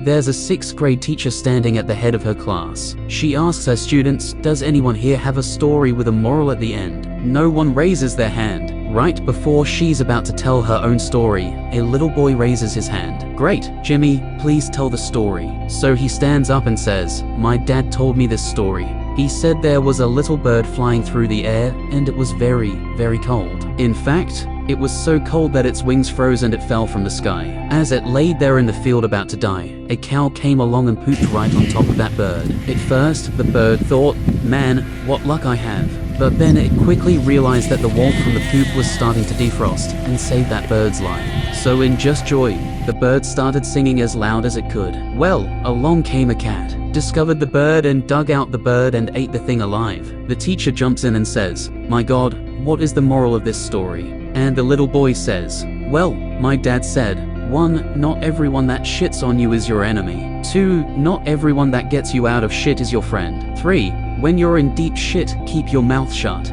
There's a 6th grade teacher standing at the head of her class. She asks her students, "Does anyone here have a story with a moral at the end?" No one raises their hand. Right before she's about to tell her own story, a little boy raises his hand. "Great, Jimmy, please tell the story." So he stands up and says, "My dad told me this story. He said there was a little bird flying through the air, and it was very, very cold. In fact, it was so cold that its wings froze and it fell from the sky. As it laid there in the field about to die, a cow came along and pooped right on top of that bird. At first, the bird thought, 'Man, what luck I have.' But then it quickly realized that the warmth from the poop was starting to defrost and save that bird's life. So in just joy, the bird started singing as loud as it could. Well, along came a cat, discovered the bird and dug out the bird and ate the thing alive. The teacher jumps in and says, 'My God, what is the moral of this story?' And the little boy says, 'Well, my dad said, 1. Not everyone that shits on you is your enemy. 2. Not everyone that gets you out of shit is your friend. 3. When you're in deep shit, keep your mouth shut.'"